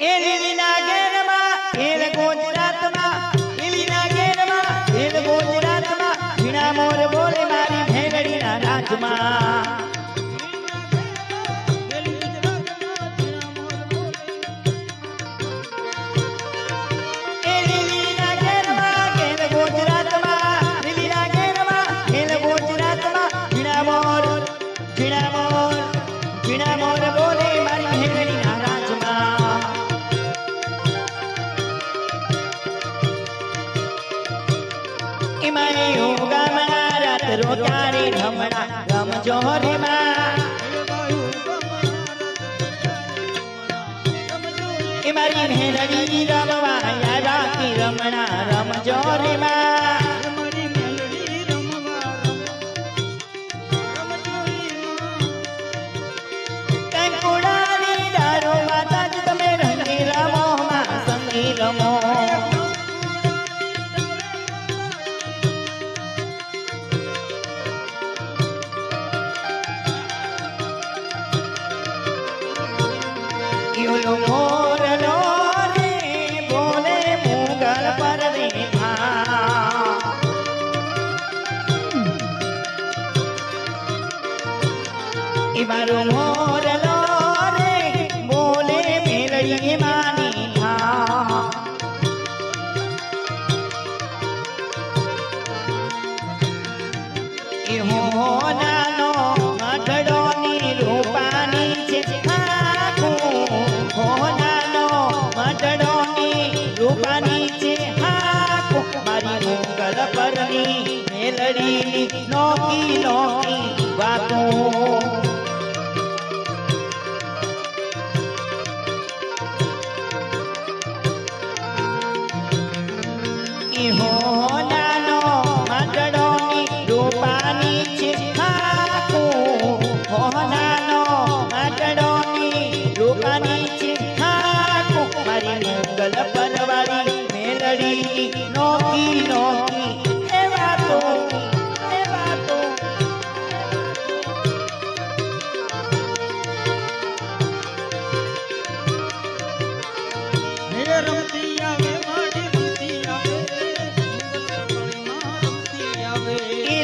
એલીના ઘેરમાં એલ ગુજરાતમાં એલીના ઘેરમાં એલ ગુજરાતમાં ઝીણા મોર બોલે મારી ભેરડીના રાજમાં रोटारी रमणा रमजो रे मां ए मारी भेलड़ी रमवा आया की रमणा रमजो रे मां मारी भेलड़ी रमवा रमजो रे मां कंकुड़ानी डारो माता जी તમે રંગી રમો માં સંગી રમો मोर लो रे बोले मुगल पर रे मारो मोर लो रे बोले मेलड़ी मानी था नानो मठड़ो नी रूपानी छे नानो मटड़ोनी रूपानी छे हाको मारी मुगल परनी मेलड़ी नोकी नोकी वातो इहो नानो मटड़ोनी रूपानी छे हाको हो नानो मटड़ोनी रूपानी छे मारी मुगल परवाड़ी मेलड़ी नोकी नोकी ए बातो मेरे रमती आवे माड़ी रमती आवे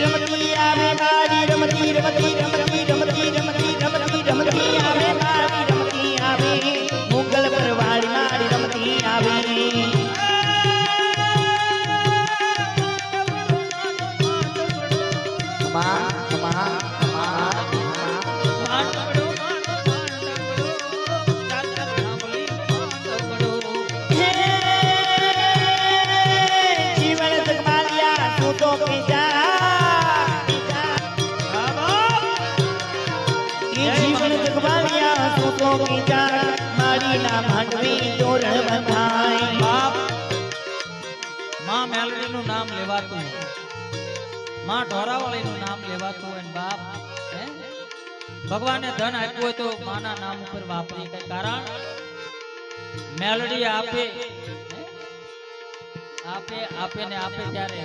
रमती आवे माड़ी रमती रमती रमती रमती रमती रमती रमती आवे माड़ी रमती आवे मुगल परवाड़ी माड़ी रमती आवे जीवन जगमालिया सूतों की जा जीवन जगमालिया सूतों की जा मारी ना भांडवी तोरण बंधाई बाप मां मेलडी નું નામ લેવાતું मां ઢોરાવાળી નું નામ લેવાતું અને બાપ હે ભગવાને ધન આપ્યું હોય તો માના નામ ઉપર વાપરી કઈ કારણ મેલડી આપે આપે આપે ને આપે ત્યારે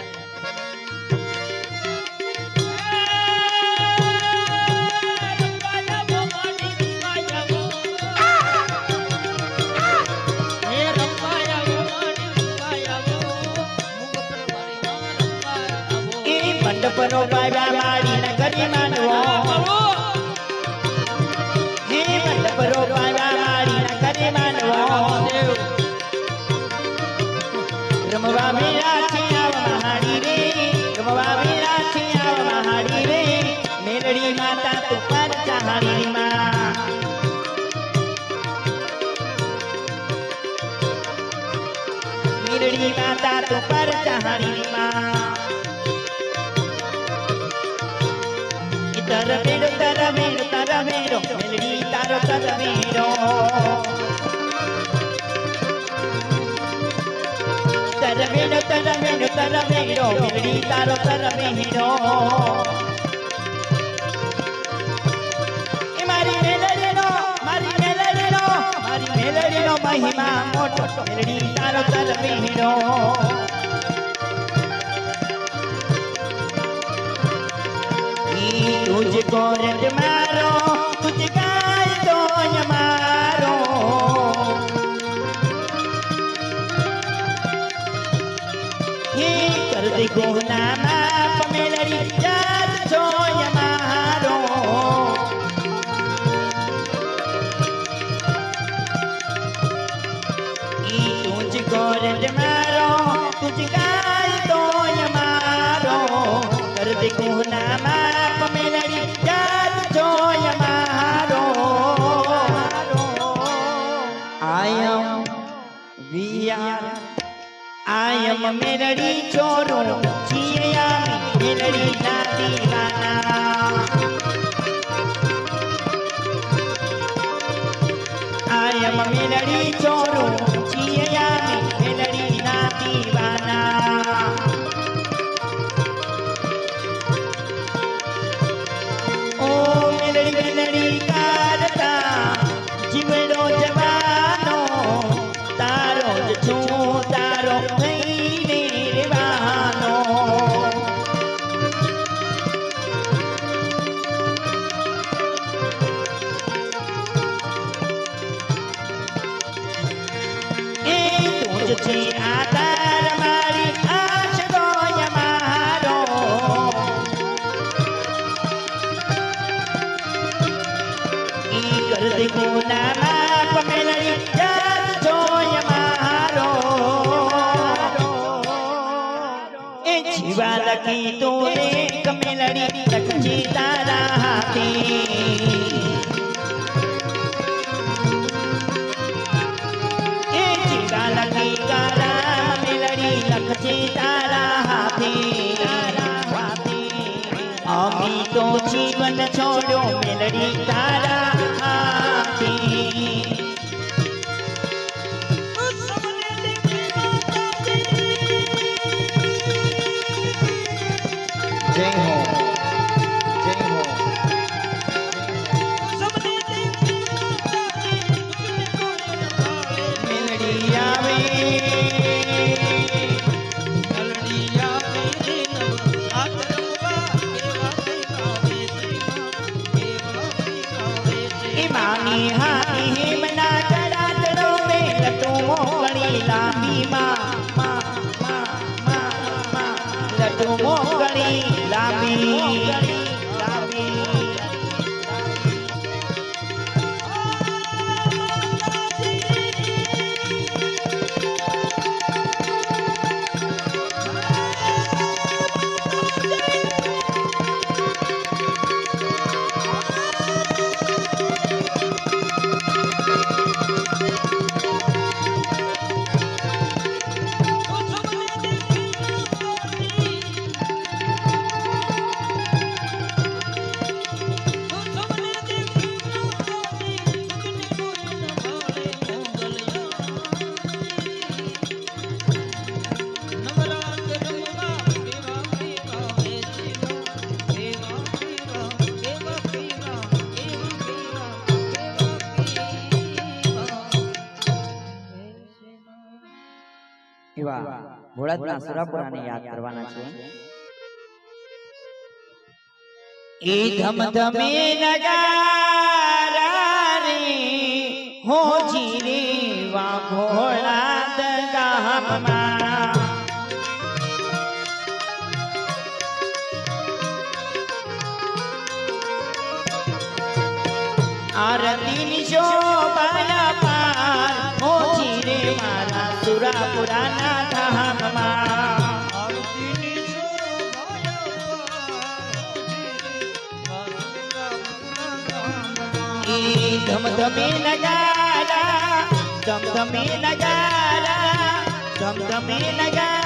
मंडपनो बाबा माड़ी नगरी मानवो हे मंडपनो बाबा माड़ी नगरी मानवो रमवा मेरा छियाव महाड़ी रे रमवा मेरा छियाव महाड़ी रे मेलड़ी माता तू पर चाहड़ी मां मेलड़ी माता तू पर चाहड़ी मां तरवेरो तरवेरो तरवेरो मेलड़ी तारो तरवेरो तरवेरो तरवेरो तरवेरो मेलड़ी तारो तरवेरो मारी मेलड़ी नो महिमा मोटो मेलड़ी तारो तरवेरो तुझको रट मारो तुझ गाय तो मारो કરતી કોના માપ મેલડી યાદ છો મારો ઈ તુજ ગોરડ મારો તુજ ગાય તો મારો કરતી કોના માપ મેલડી યાદ છો મારો I am मेलड़ी छोरो जिया मेलड़ी ना दीवाना I am मेलड़ी छोरो जिया मेलड़ी ना दीवाना ओ मेलड़ी मेलड़ी करता जीवड़ो जवानो तारो छू तारो आधार मारी आश गोय मारो कर दे गुना माप मेलड़ी याद जोय मारो ए जीवा लगी तूने कमेलड़ी लखजी तारा हाथी तारा हाथी अमी तो जीवन छोड़ो मेलड़ी तारा हाथी जय हो जय हो मेलड़ी आवे लड्डू मोगली लामी ભોળાતના સુરાપુરાને યાદ કરવાના છે એ ધમધમે નગારા રે હો જીરે વા ભોળાત ગામમાં આરતીની શોભા પાર હો જીરે મારા સુરાપુરાના धमधमे नगारा धमधमे नगारा धमधमे नगारा